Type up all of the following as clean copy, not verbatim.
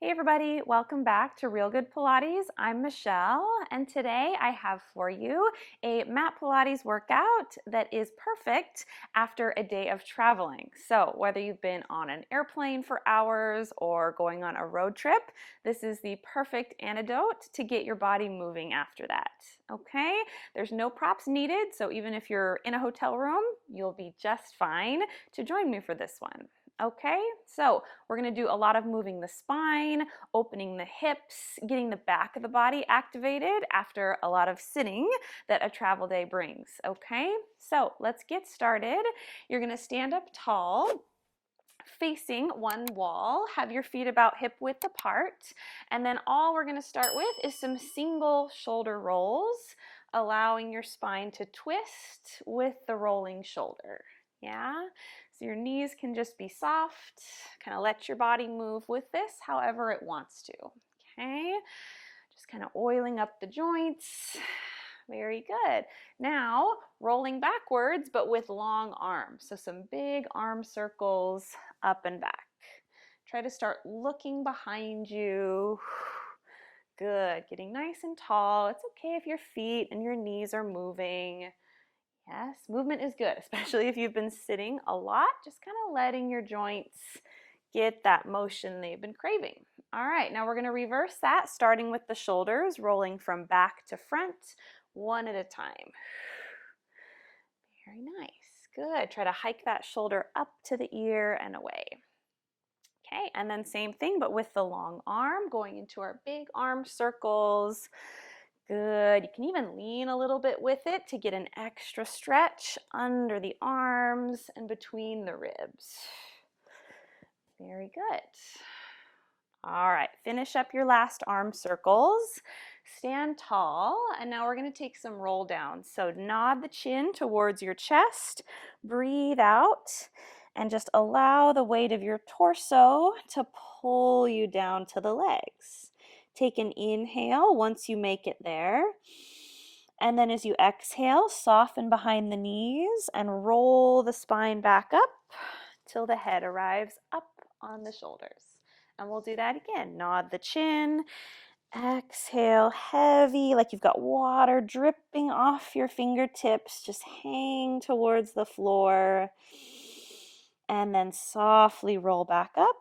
Hey everybody, welcome back to Real Good Pilates. I'm Michelle, and today I have for you a Mat Pilates workout that is perfect after a day of traveling. So whether you've been on an airplane for hours or going on a road trip, this is the perfect antidote to get your body moving after that. Okay, there's no props needed, so even if you're in a hotel room, you'll be just fine to join me for this one. Okay, so we're going to do a lot of moving the spine, opening the hips, getting the back of the body activated after a lot of sitting that a travel day brings. Okay, so let's get started. You're going to stand up tall, facing one wall, have your feet about hip width apart, and then all we're going to start with is some single shoulder rolls, allowing your spine to twist with the rolling shoulder. Yeah, so your knees can just be soft, kind of let your body move with this however it wants to. Okay, just kind of oiling up the joints. Very good. Now, rolling backwards, but with long arms. So some big arm circles up and back. Try to start looking behind you. Good. Getting nice and tall. It's okay if your feet and your knees are moving. Yes, movement is good, especially if you've been sitting a lot. Just kind of letting your joints get that motion they've been craving. All right, now we're going to reverse that, starting with the shoulders, rolling from back to front, one at a time. Very nice. Good. Try to hike that shoulder up to the ear and away. Okay, and then same thing, but with the long arm, going into our big arm circles. Good. You can even lean a little bit with it to get an extra stretch under the arms and between the ribs. Very good. All right, finish up your last arm circles. Stand tall, and now we're going to take some roll down. So nod the chin towards your chest, breathe out, and just allow the weight of your torso to pull you down to the legs. Take an inhale once you make it there. And then as you exhale, soften behind the knees and roll the spine back up till the head arrives up on the shoulders. And we'll do that again. Nod the chin. Exhale heavy, like you've got water dripping off your fingertips. Just hang towards the floor. And then softly roll back up,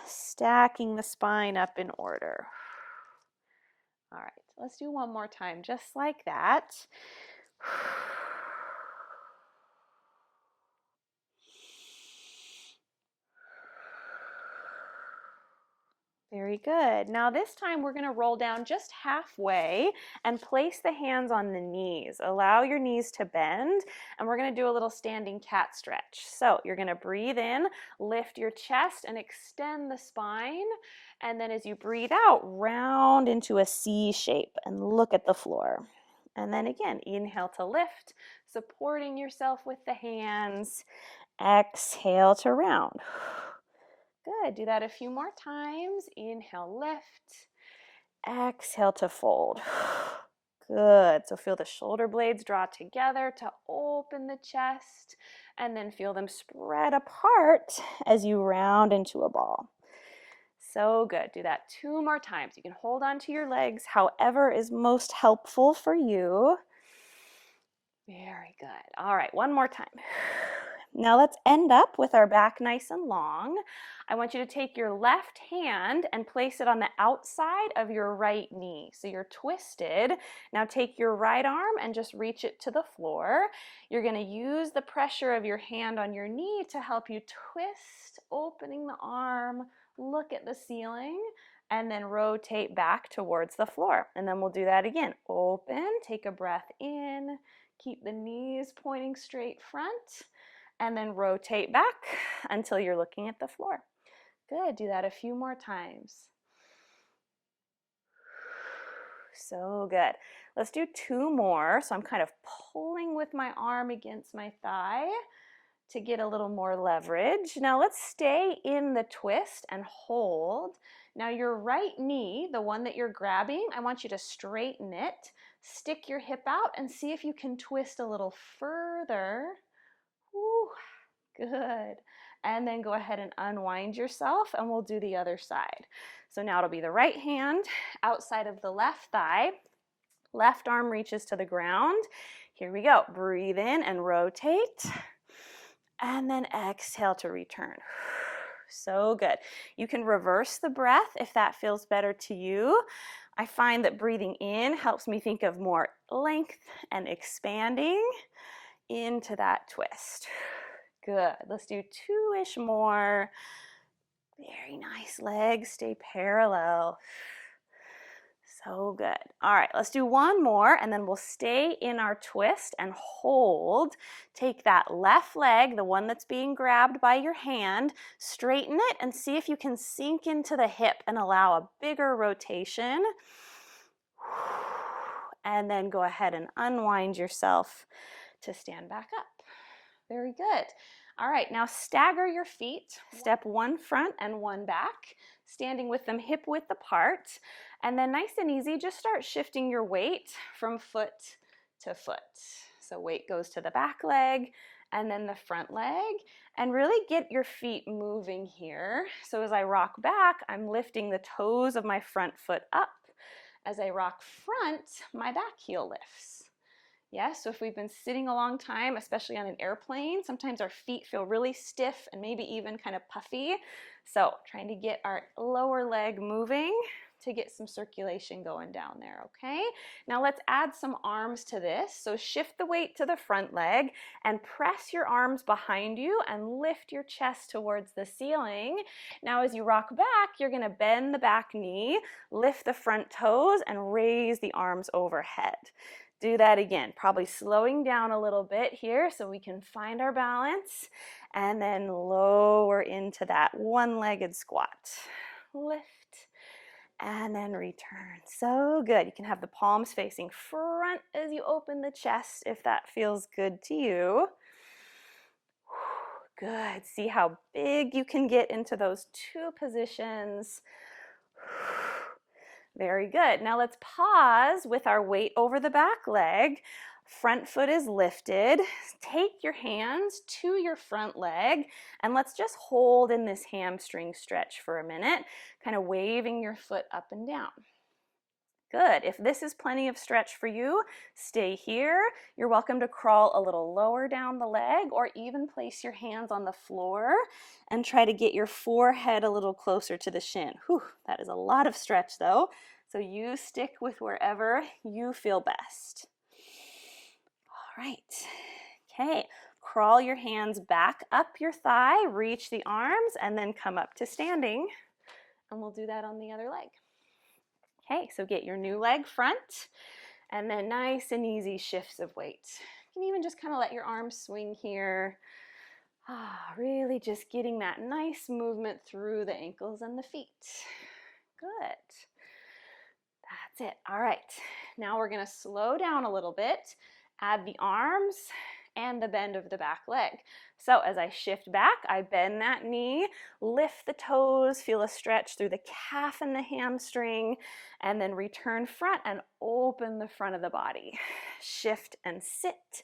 stacking the spine up in order. All right, let's do one more time, just like that. Very good. Now this time we're going to roll down just halfway and place the hands on the knees. Allow your knees to bend, and we're going to do a little standing cat stretch. So you're going to breathe in, lift your chest and extend the spine, and then as you breathe out, round into a C shape and look at the floor. And then again, inhale to lift, supporting yourself with the hands. Exhale to round. Good. Do that a few more times. Inhale, lift. Exhale to fold. Good. So feel the shoulder blades draw together to open the chest, and then feel them spread apart as you round into a ball. So good. Do that 2 more times. You can hold on to your legs however is most helpful for you. Very good. All right, one more time. Now let's end up with our back nice and long. I want you to take your left hand and place it on the outside of your right knee. So you're twisted. Now take your right arm and just reach it to the floor. You're going to use the pressure of your hand on your knee to help you twist, opening the arm, look at the ceiling, and then rotate back towards the floor. And then we'll do that again. Open, take a breath in, keep the knees pointing straight front, and then rotate back until you're looking at the floor. Good. Do that a few more times. So good. Let's do 2 more. So I'm kind of pulling with my arm against my thigh to get a little more leverage. Now let's stay in the twist and hold. Now your right knee, the one that you're grabbing, I want you to straighten it. Stick your hip out and see if you can twist a little further. Woo, good. and then go ahead and unwind yourself, and we'll do the other side. So now it'll be the right hand outside of the left thigh. Left arm reaches to the ground. Here we go. Breathe in and rotate. And then exhale to return. So good. You can reverse the breath if that feels better to you. I find that breathing in helps me think of more length and expanding into that twist. Good. Let's do 2-ish more. Very nice. Legs stay parallel. So good. All right, let's do one more, and then we'll stay in our twist and hold. Take that left leg, the one that's being grabbed by your hand, straighten it and see if you can sink into the hip and allow a bigger rotation. And then go ahead and unwind yourself to stand back up. Very good. All right, now stagger your feet. Step one front and one back, standing with them hip width apart. And then nice and easy, just start shifting your weight from foot to foot. So weight goes to the back leg and then the front leg, and really get your feet moving here. So as I rock back, I'm lifting the toes of my front foot up. As I rock front, my back heel lifts. Yes, so if we've been sitting a long time, especially on an airplane, sometimes our feet feel really stiff and maybe even kind of puffy. So trying to get our lower leg moving to get some circulation going down there, okay? Now let's add some arms to this. So shift the weight to the front leg and press your arms behind you and lift your chest towards the ceiling. Now as you rock back, you're gonna bend the back knee, lift the front toes, and raise the arms overhead. Do that again, probably slowing down a little bit here so we can find our balance, and then lower into that one-legged squat. Lift and then return. So good. You can have the palms facing front as you open the chest if that feels good to you. Good. See how big you can get into those two positions. Very good. Now let's pause with our weight over the back leg. Front foot is lifted. Take your hands to your front leg and let's just hold in this hamstring stretch for a minute, kind of waving your foot up and down. Good. If this is plenty of stretch for you, stay here. You're welcome to crawl a little lower down the leg or even place your hands on the floor and try to get your forehead a little closer to the shin. Whew, that is a lot of stretch though. So you stick with wherever you feel best. All right. Okay. Crawl your hands back up your thigh, reach the arms, and then come up to standing. And we'll do that on the other leg. Okay, so get your new leg front, and then nice and easy shifts of weight. You can even just kind of let your arms swing here. Really just getting that nice movement through the ankles and the feet. Good. That's it. All right, now we're gonna slow down a little bit, add the arms and the bend of the back leg. So as I shift back, I bend that knee, lift the toes, feel a stretch through the calf and the hamstring, and then return front and open the front of the body. Shift and sit,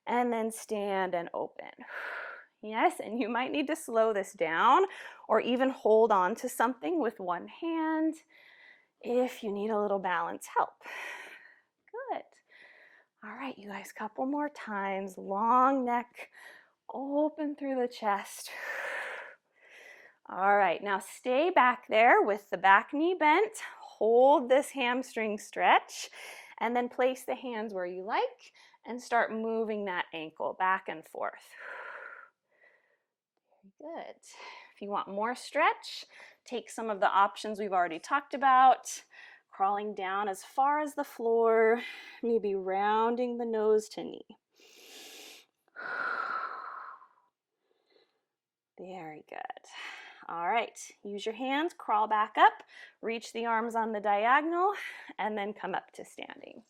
and then stand and open. Yes, and you might need to slow this down or even hold on to something with one hand if you need a little balance help. Good. All right, you guys, couple more times. Long neck, open through the chest. All right, now stay back there with the back knee bent. Hold this hamstring stretch, and then place the hands where you like and start moving that ankle back and forth. Very good. If you want more stretch, take some of the options we've already talked about. Crawling down as far as the floor, maybe rounding the nose to knee. Very good. All right, use your hands, crawl back up, reach the arms on the diagonal, and then come up to standing.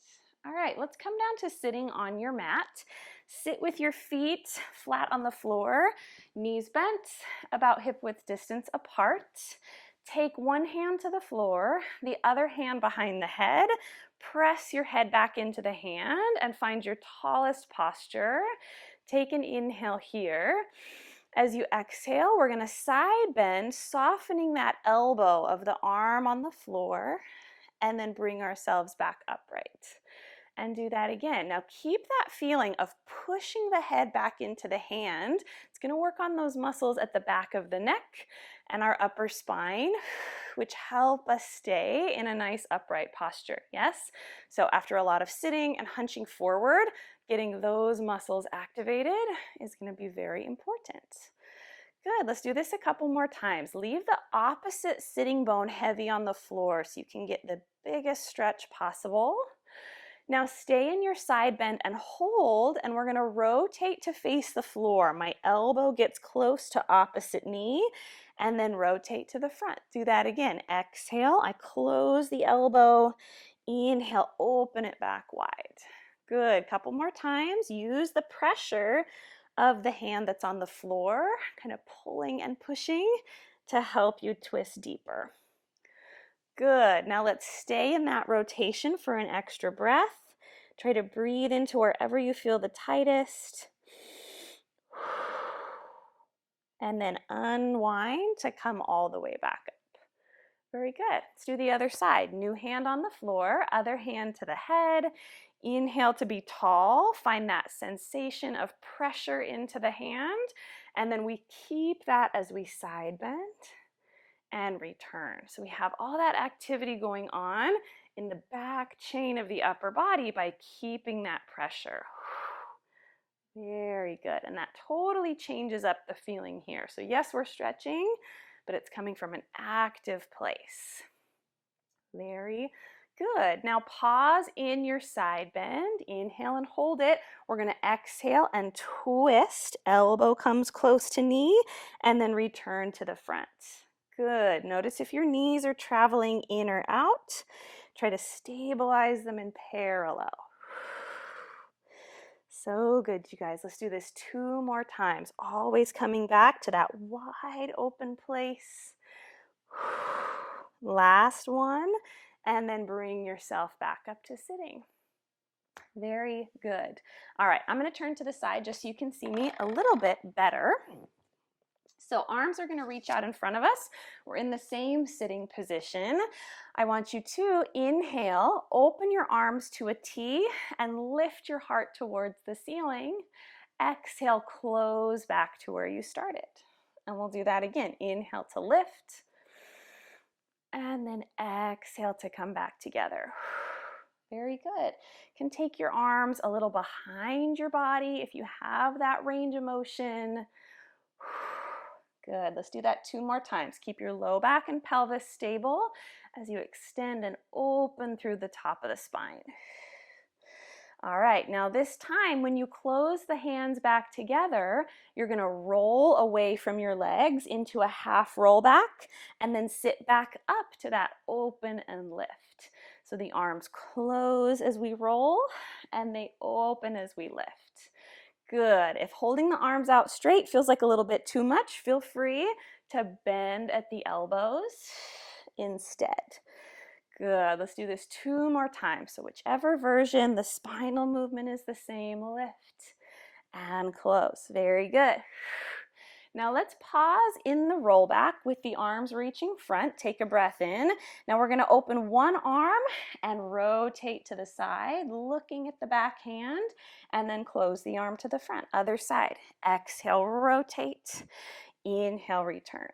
All right, let's come down to sitting on your mat. Sit with your feet flat on the floor, knees bent, about hip width distance apart. Take one hand to the floor, the other hand behind the head. Press your head back into the hand and find your tallest posture. Take an inhale here. As you exhale, we're going to side bend, softening that elbow of the arm on the floor, and then bring ourselves back upright. And do that again. Now keep that feeling of pushing the head back into the hand. It's going to work on those muscles at the back of the neck and our upper spine, which help us stay in a nice upright posture. Yes? So after a lot of sitting and hunching forward, getting those muscles activated is going to be very important. Good, let's do this a couple more times. Leave the opposite sitting bone heavy on the floor so you can get the biggest stretch possible. Now stay in your side bend and hold, and we're going to rotate to face the floor. My elbow gets close to opposite knee, and then rotate to the front. Do that again. Exhale, I close the elbow. Inhale, open it back wide. Good, couple more times. Use the pressure of the hand that's on the floor, kind of pulling and pushing to help you twist deeper. Good. Now let's stay in that rotation for an extra breath. Try to breathe into wherever you feel the tightest. And then unwind to come all the way back up. Very good. Let's do the other side. New hand on the floor, other hand to the head. Inhale to be tall. Find that sensation of pressure into the hand. And then we keep that as we side bend and return. So we have all that activity going on in the back chain of the upper body by keeping that pressure. Very good. And that totally changes up the feeling here. So yes, we're stretching, but it's coming from an active place. Very good. Now pause in your side bend. Inhale and hold it. We're going to exhale and twist. Elbow comes close to knee, and then return to the front. Good. Notice if your knees are traveling in or out. Try to stabilize them in parallel. So good, you guys. Let's do this 2 more times. Always coming back to that wide open place. Last one. And then bring yourself back up to sitting. Very good. All right, I'm going to turn to the side just so you can see me a little bit better. So arms are going to reach out in front of us. We're in the same sitting position. I want you to inhale, open your arms to a T, and lift your heart towards the ceiling. Exhale, close back to where you started. And we'll do that again. Inhale to lift, and then exhale to come back together. Very good. You can take your arms a little behind your body if you have that range of motion. Good. Let's do that 2 more times. Keep your low back and pelvis stable as you extend and open through the top of the spine. All right, now this time when you close the hands back together, you're going to roll away from your legs into a half roll back and then sit back up to that open and lift. So the arms close as we roll and they open as we lift. Good. If holding the arms out straight feels like a little bit too much, feel free to bend at the elbows instead. Good. Let's do this 2 more times. So whichever version, the spinal movement is the same. Lift and close. Very good. Now let's pause in the rollback with the arms reaching front. Take a breath in. Now we're going to open one arm and rotate to the side, looking at the back hand, and then close the arm to the front. Other side. Exhale, rotate. Inhale, return.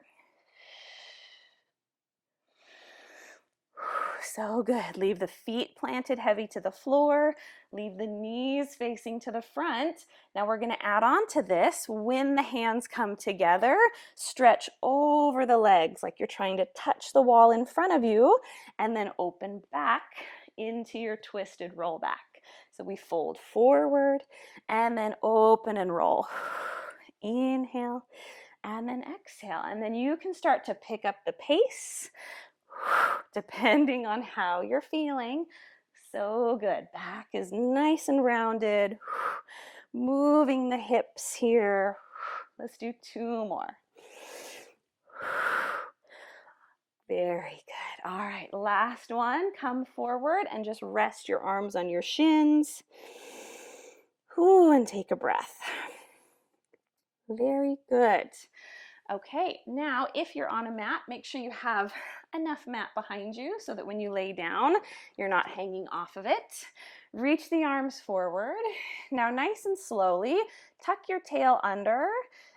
So good. Leave the feet planted heavy to the floor. Leave the knees facing to the front. Now we're going to add on to this. When the hands come together, stretch over the legs like you're trying to touch the wall in front of you, and then open back into your twisted roll back. So we fold forward and then open and roll. Inhale and then exhale. And then you can start to pick up the pace depending on how you're feeling. So good. Back is nice and rounded. Moving the hips here. Let's do 2 more. Very good. All right, last one. Come forward and just rest your arms on your shins. And take a breath. Very good. Okay, now if you're on a mat, make sure you have enough mat behind you so that when you lay down, you're not hanging off of it. Reach the arms forward. Now, nice and slowly, tuck your tail under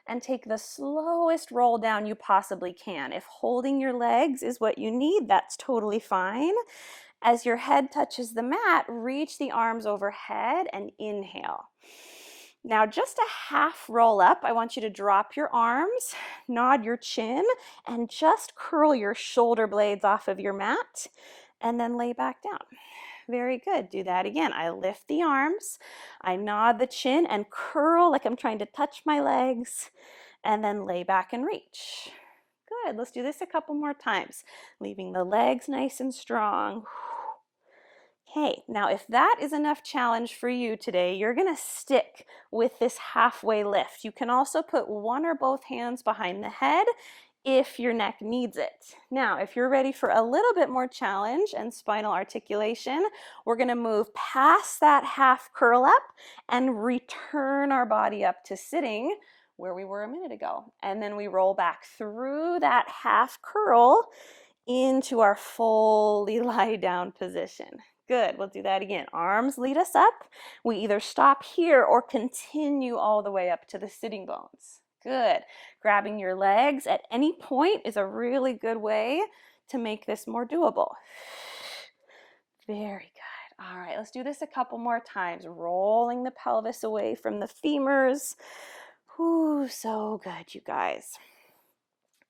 and take the slowest roll down you possibly can. If holding your legs is what you need, that's totally fine. As your head touches the mat, reach the arms overhead and inhale. Now, just a half roll up. I want you to drop your arms, nod your chin, and just curl your shoulder blades off of your mat, and then lay back down. Very good. Do that again. I lift the arms, I nod the chin, and curl like I'm trying to touch my legs, and then lay back and reach. Good. Let's do this a couple more times, leaving the legs nice and strong. Okay, now if that is enough challenge for you today, you're gonna stick with this halfway lift. You can also put one or both hands behind the head if your neck needs it. Now, if you're ready for a little bit more challenge and spinal articulation, we're gonna move past that half curl up and return our body up to sitting where we were a minute ago. And then we roll back through that half curl into our fully lie down position. Good, we'll do that again. Arms lead us up. We either stop here or continue all the way up to the sitting bones. Good. Grabbing your legs at any point is a really good way to make this more doable. Very good. All right, let's do this a couple more times. Rolling the pelvis away from the femurs. Ooh, so good, you guys.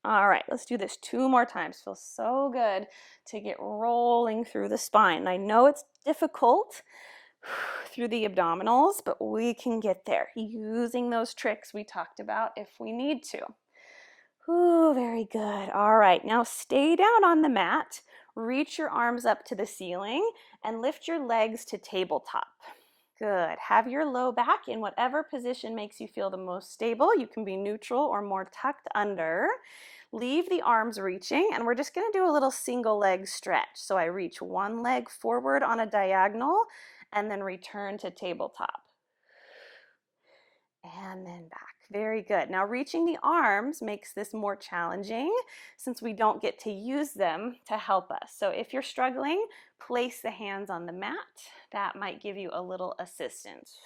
All right, let's do this 2 more times. Feels so good to get rolling through the spine. I know it's difficult through the abdominals, but we can get there using those tricks we talked about if we need to. Ooh, very good. All right, now stay down on the mat. Reach your arms up to the ceiling and lift your legs to tabletop. Good. Have your low back in whatever position makes you feel the most stable. You can be neutral or more tucked under. Leave the arms reaching, and we're just going to do a little single leg stretch. So I reach one leg forward on a diagonal and then return to tabletop. And then back. Very good. Now reaching the arms makes this more challenging since we don't get to use them to help us. So if you're struggling, place the hands on the mat. That might give you a little assistance.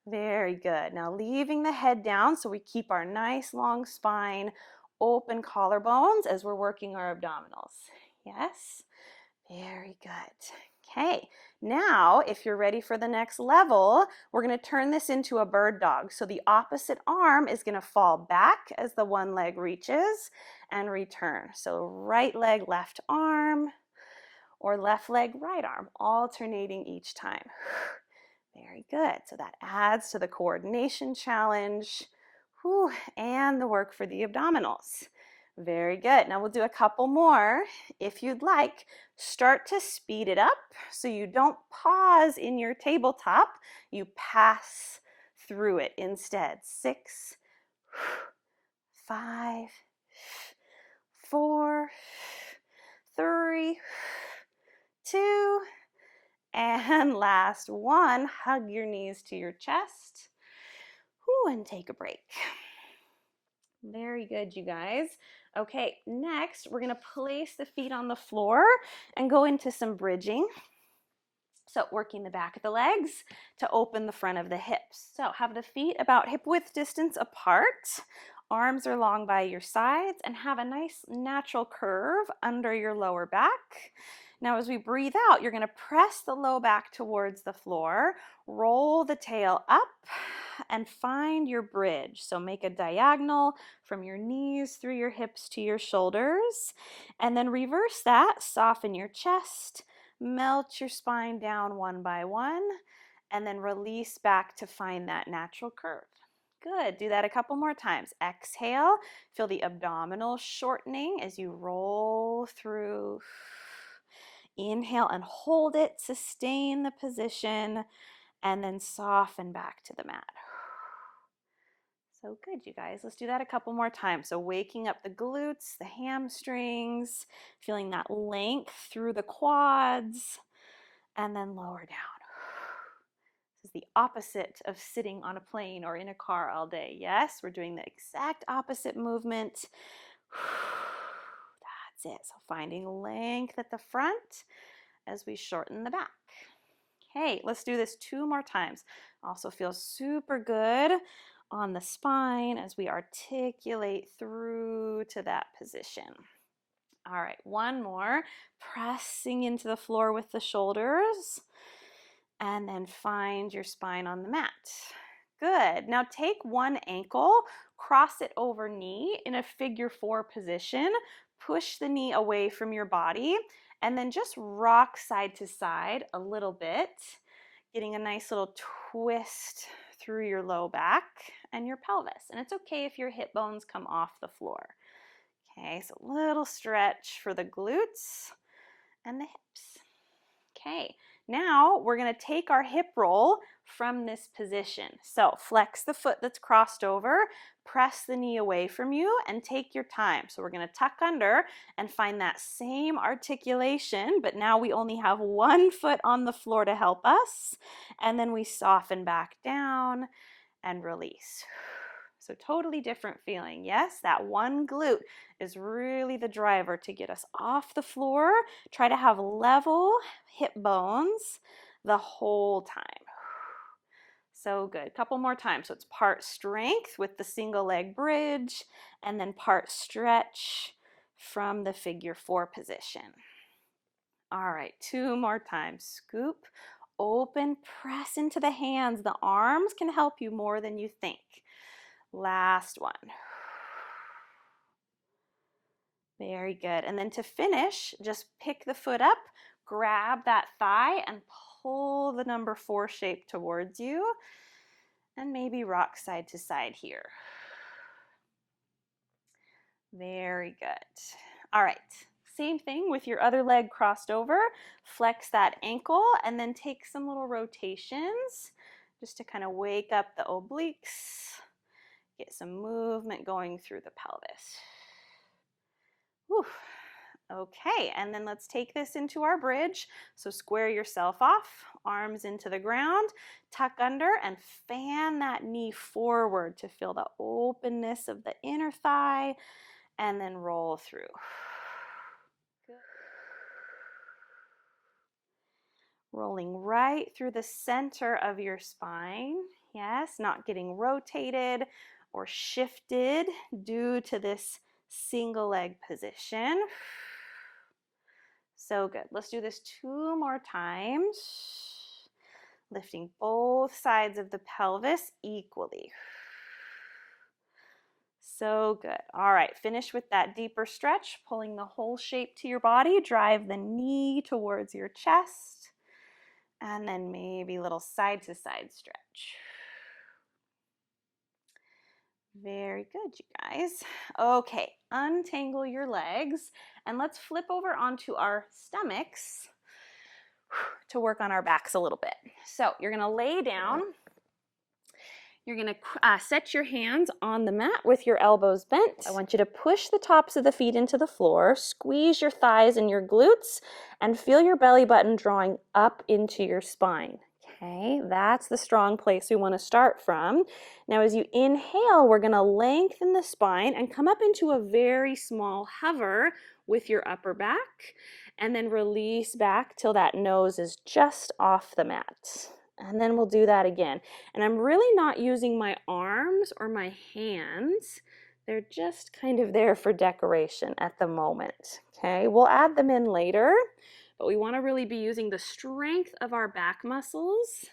Very good. Now leaving the head down so we keep our nice long spine, open collarbones as we're working our abdominals. Yes? Very good. Okay, now if you're ready for the next level, we're going to turn this into a bird dog. So the opposite arm is going to fall back as the one leg reaches and return. So right leg, left arm, or left leg, right arm, alternating each time. Very good. So that adds to the coordination challenge. Whew, and the work for the abdominals. Very good. Now we'll do a couple more. If you'd like, start to speed it up so you don't pause in your tabletop. You pass through it instead. 6, 5, 4, 3, 2, and last one. Hug your knees to your chest. Whew, and take a break. Very good, you guys. Okay, next we're going to place the feet on the floor and go into some bridging. So working the back of the legs to open the front of the hips. So have the feet about hip width distance apart. Arms are long by your sides and have a nice natural curve under your lower back. Now as we breathe out, you're going to press the low back towards the floor, roll the tail up, and find your bridge. So make a diagonal from your knees through your hips to your shoulders, and then reverse that, soften your chest, melt your spine down one by one, and then release back to find that natural curve. Good. Do that a couple more times. Exhale. Feel the abdominals shortening as you roll through. Inhale and hold it. Sustain the position and then soften back to the mat. So good, you guys. Let's do that a couple more times. So waking up the glutes, the hamstrings, feeling that length through the quads, and then lower down. is the opposite of sitting on a plane or in a car all day. Yes, we're doing the exact opposite movement. That's it. So finding length at the front as we shorten the back. Okay, let's do this 2 more times. Also feels super good on the spine as we articulate through to that position. All right, 1 more. Pressing into the floor with the shoulders. And then find your spine on the mat. Good. Now take one ankle, cross it over knee in a figure 4 position. Push the knee away from your body, and then just rock side to side a little bit, getting a nice little twist through your low back and your pelvis. And it's okay if your hip bones come off the floor. Okay, so a little stretch for the glutes and the hips. Okay, now we're going to take our hip roll from this position. So flex the foot that's crossed over, press the knee away from you, and take your time. So we're going to tuck under and find that same articulation, but now we only have one foot on the floor to help us. And then we soften back down and release. So totally different feeling. Yes, that one glute is really the driver to get us off the floor. Try to have level hip bones the whole time. So good. Couple more times. So it's part strength with the single leg bridge and then part stretch from the figure 4 position. All right, 2 more times. Scoop, open, press into the hands. The arms can help you more than you think. Last one. Very good. And then to finish, just pick the foot up, grab that thigh, and pull the number 4 shape towards you. And maybe rock side to side here. Very good. All right. Same thing with your other leg crossed over. Flex that ankle and then take some little rotations just to kind of wake up the obliques. Get some movement going through the pelvis. Whew. Okay, and then let's take this into our bridge. So square yourself off, arms into the ground, tuck under, and fan that knee forward to feel the openness of the inner thigh, and then roll through. Good. Rolling right through the center of your spine. Yes, not getting rotated or shifted due to this single leg position. So good. Let's do this 2 more times. Lifting both sides of the pelvis equally. So good. All right, finish with that deeper stretch, pulling the whole shape to your body. Drive the knee towards your chest. And then maybe a little side to side stretch. Very good, you guys. Okay, untangle your legs and let's flip over onto our stomachs to work on our backs a little bit. So you're gonna lay down. You're gonna set your hands on the mat with your elbows bent. I want you to push the tops of the feet into the floor, squeeze your thighs and your glutes, and feel your belly button drawing up into your spine. Okay, that's the strong place we want to start from. Now as you inhale, we're going to lengthen the spine and come up into a very small hover with your upper back, and then release back till that nose is just off the mat. And then we'll do that again. And I'm really not using my arms or my hands. They're just kind of there for decoration at the moment. Okay, we'll add them in later, but we want to really be using the strength of our back muscles,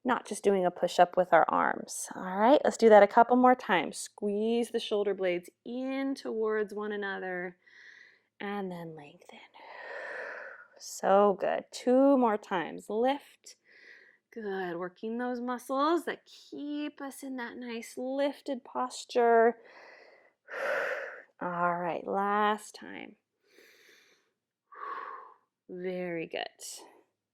not just doing a push-up with our arms. All right, let's do that a couple more times. Squeeze the shoulder blades in towards one another and then lengthen. So good. 2 more times. Lift. Good. Working those muscles that keep us in that nice lifted posture. All right, last time. Very good.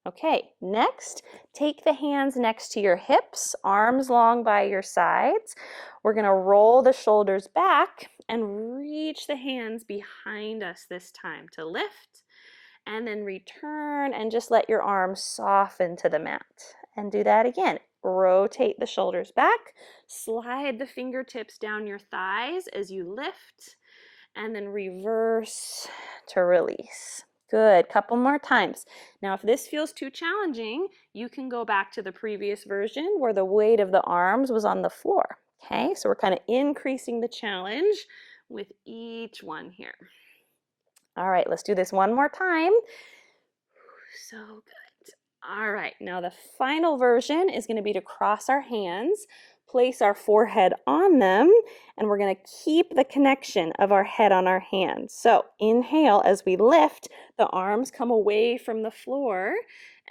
Okay, next, take the hands next to your hips, arms long by your sides. We're going to roll the shoulders back and reach the hands behind us this time to lift, and then return and just let your arms soften to the mat. And do that again. rotate the shoulders back, slide the fingertips down your thighs as you lift, and then reverse to release. Good, couple more times. Now, if this feels too challenging, you can go back to the previous version where the weight of the arms was on the floor. Okay, so we're kind of increasing the challenge with each one here. All right, let's do this one more time. So good. All right, now the final version is going to be to cross our hands, place our forehead on them, and we're going to keep the connection of our head on our hands. So inhale as we lift, the arms come away from the floor,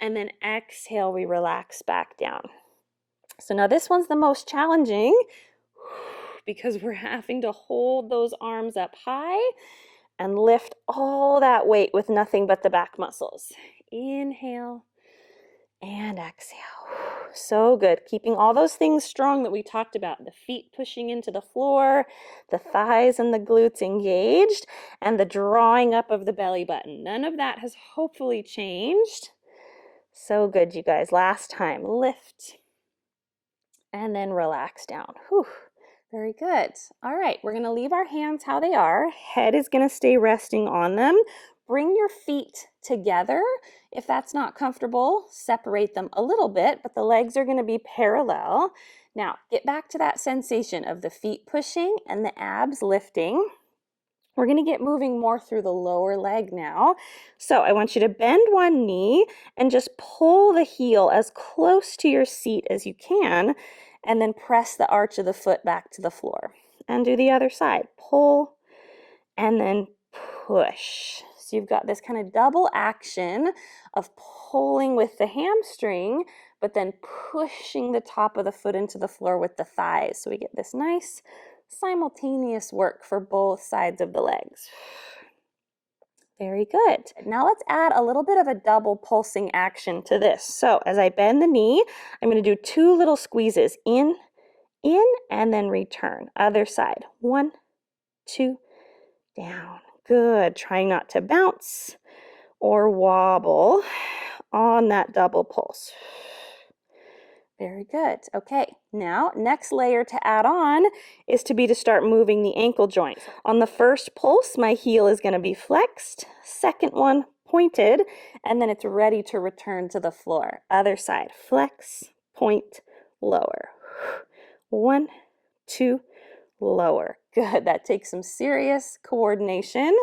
and then exhale, we relax back down. So now this one's the most challenging because we're having to hold those arms up high and lift all that weight with nothing but the back muscles. Inhale and exhale. So good. Keeping all those things strong that we talked about. The feet pushing into the floor, the thighs and the glutes engaged, and the drawing up of the belly button. None of that has hopefully changed. So good, you guys. Last time. Lift and then relax down. Whew. Very good. All right, we're going to leave our hands how they are. Head is going to stay resting on them. Bring your feet together. If that's not comfortable, separate them a little bit, but the legs are going to be parallel. Now, get back to that sensation of the feet pushing and the abs lifting. We're going to get moving more through the lower leg now. So I want you to bend one knee and just pull the heel as close to your seat as you can, and then press the arch of the foot back to the floor. And do the other side. Pull and then push. So you've got this kind of double action of pulling with the hamstring, but then pushing the top of the foot into the floor with the thighs. So we get this nice simultaneous work for both sides of the legs. Very good. Now let's add a little bit of a double pulsing action to this. So as I bend the knee, I'm going to do 2 little squeezes. In, and then return. Other side. 1, 2, down. Good. Trying not to bounce or wobble on that double pulse. Very good. Okay, now next layer to add on is to start moving the ankle joint. On the first pulse, my heel is going to be flexed, second one pointed, and then it's ready to return to the floor. Other side, flex, point, lower. 1, 2, lower. Good. That takes some serious coordination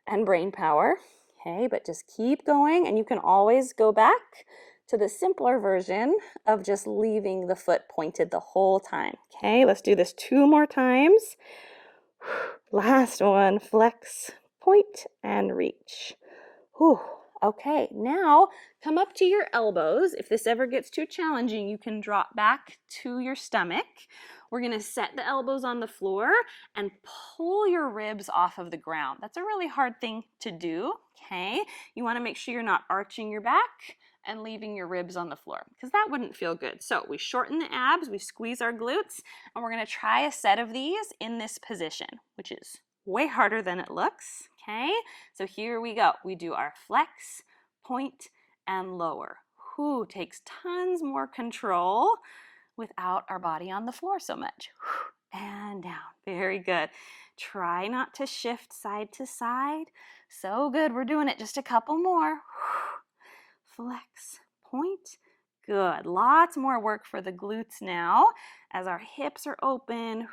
and brain power. Okay, but just keep going, and you can always go back to the simpler version of just leaving the foot pointed the whole time. Okay, let's do this 2 more times. Last one, flex, point, and reach. Whew. Okay, now come up to your elbows. If this ever gets too challenging, you can drop back to your stomach. We're going to set the elbows on the floor and pull your ribs off of the ground. That's a really hard thing to do, okay? You want to make sure you're not arching your back and leaving your ribs on the floor, because that wouldn't feel good. So we shorten the abs, we squeeze our glutes, and we're going to try a set of these in this position, which is way harder than it looks, okay? So here we go. We do our flex, point, and lower. Whew, takes tons more control without our body on the floor so much. And down. Very good. Try not to shift side to side. So good. We're doing it. Just a couple more. Flex, point. Good. Lots more work for the glutes now as our hips are open.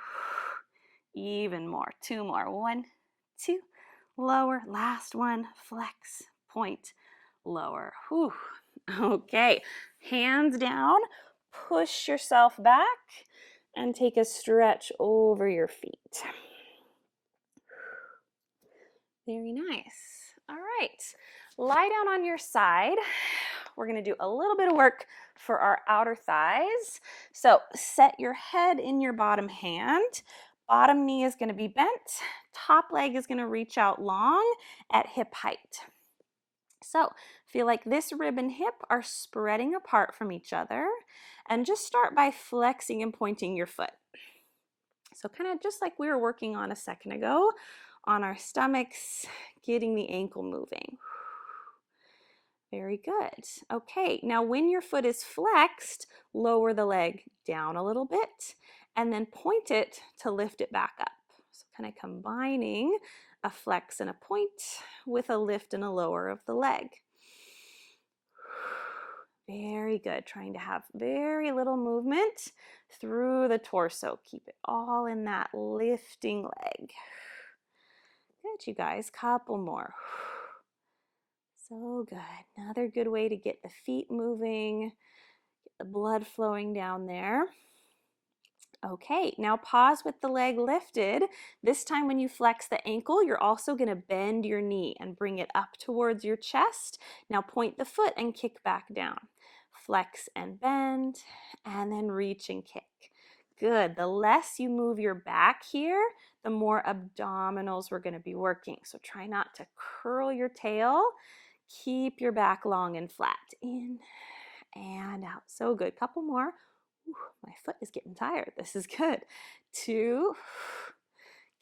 Even more. 2 more. 1, 2, lower. Last one. Flex, point, lower. Whew. Okay. Hands down. Push yourself back and take a stretch over your feet. Very nice. All right. Lie down on your side. We're going to do a little bit of work for our outer thighs. So set your head in your bottom hand. Bottom knee is going to be bent. Top leg is going to reach out long at hip height. So feel like this rib and hip are spreading apart from each other, and just start by flexing and pointing your foot. So kind of just like we were working on a second ago on our stomachs, getting the ankle moving. Very good. Okay, now when your foot is flexed, lower the leg down a little bit and then point it to lift it back up. So kind of combining a flex and a point with a lift and a lower of the leg. Very good. Trying to have very little movement through the torso. Keep it all in that lifting leg. Good, you guys. Couple more. So good. Another good way to get the feet moving, get the blood flowing down there. Okay, now pause with the leg lifted. This time when you flex the ankle, you're also going to bend your knee and bring it up towards your chest. Now point the foot and kick back down. Flex and bend, and then reach and kick. Good. The less you move your back here, the more abdominals we're going to be working. So try not to curl your tail. Keep your back long and flat. In and out. So good. Couple more. Ooh, my foot is getting tired. This is good. 2.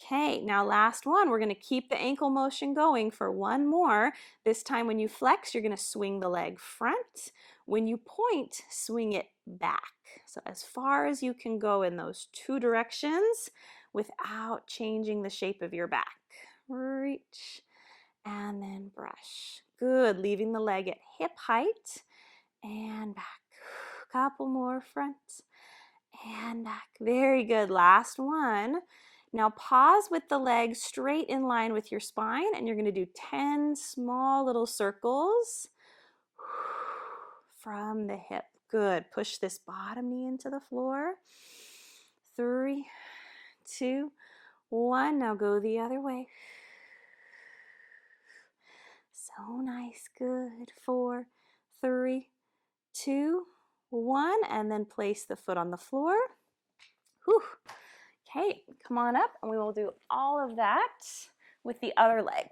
Okay, now last one. We're going to keep the ankle motion going for one more. This time when you flex, you're going to swing the leg front. When you point, swing it back. So as far as you can go in those 2 directions without changing the shape of your back. Reach and then brush. Good, leaving the leg at hip height and back. Couple more, front and back. Very good. Last one. Now pause with the leg straight in line with your spine, and you're going to do 10 small little circles from the hip. Good. Push this bottom knee into the floor. 3, 2, 1. Now go the other way. So nice. Good. 4, 3, 2, 1. And then place the foot on the floor. Whew. Okay, come on up and we will do all of that with the other leg.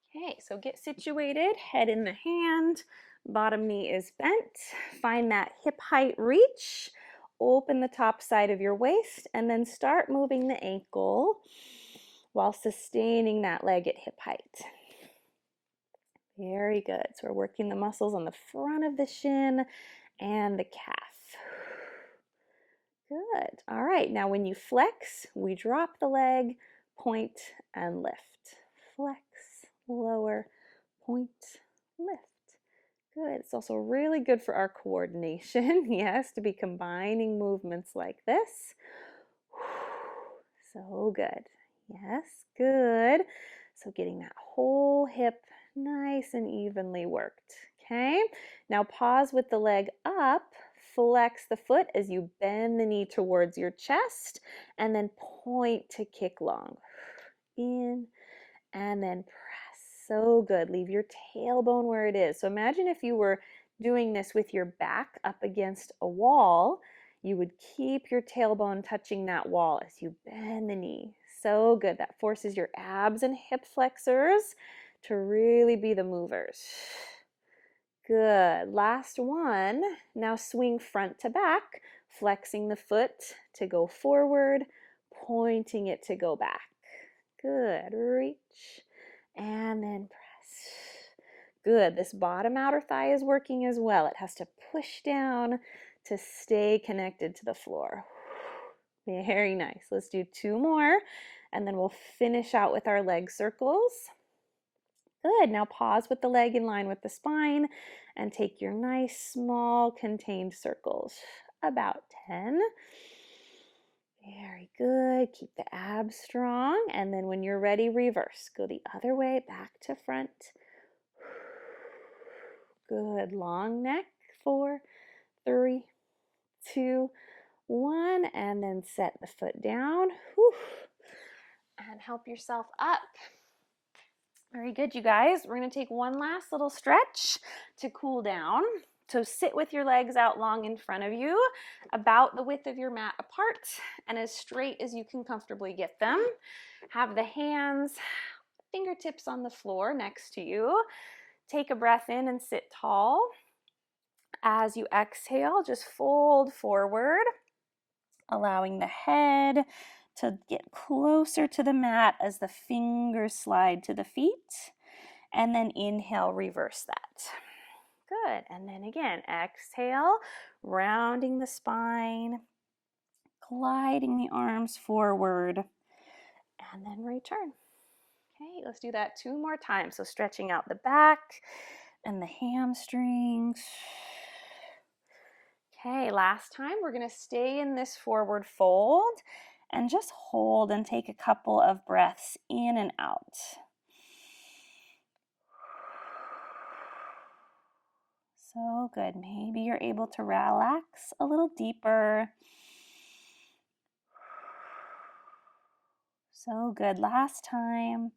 Okay, so get situated, head in the hand, bottom knee is bent. Find that hip height reach. Open the top side of your waist and then start moving the ankle while sustaining that leg at hip height. Very good. So we're working the muscles on the front of the shin and the calf. Good. All right, now when you flex, we drop the leg, point, and lift. Flex, lower, point, lift. Good. It's also really good for our coordination, yes, to be combining movements like this. So good. Yes, good. So getting that whole hip nice and evenly worked. Okay, now pause with the leg up. Flex the foot as you bend the knee towards your chest and then point to kick long. In and then press. So good. Leave your tailbone where it is. So imagine if you were doing this with your back up against a wall, you would keep your tailbone touching that wall as you bend the knee. So good. That forces your abs and hip flexors to really be the movers. Good. Last one. Now swing front to back, flexing the foot to go forward, pointing it to go back. Good. Reach and then press. Good. This bottom outer thigh is working as well. It has to push down to stay connected to the floor. Very nice. Let's do 2 more and then we'll finish out with our leg circles. Good. Now pause with the leg in line with the spine and take your nice small contained circles. About 10. Very good. Keep the abs strong. And then when you're ready, reverse. Go the other way, back to front. Good. Long neck. 4, 3, 2, 1. And then set the foot down. Whew. And help yourself up. Very good, you guys. We're going to take one last little stretch to cool down. So sit with your legs out long in front of you, about the width of your mat apart, and as straight as you can comfortably get them. Have the hands, fingertips on the floor next to you. Take a breath in and sit tall. As you exhale, just fold forward, allowing the head to get closer to the mat as the fingers slide to the feet. And then inhale, reverse that. Good. And then again, exhale, rounding the spine, gliding the arms forward, and then return. Okay, let's do that 2 more times. So stretching out the back and the hamstrings. Okay, last time we're going to stay in this forward fold and just hold and take a couple of breaths in and out. So good. Maybe you're able to relax a little deeper. So good. Last time.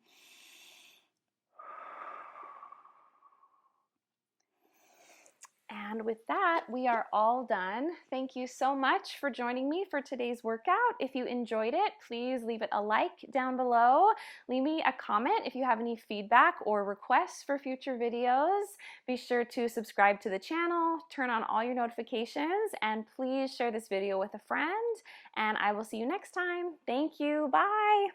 And with that, we are all done. Thank you so much for joining me for today's workout. If you enjoyed it, please leave it a like down below. Leave me a comment if you have any feedback or requests for future videos. Be sure to subscribe to the channel, turn on all your notifications, and please share this video with a friend. And I will see you next time. Thank you. Bye.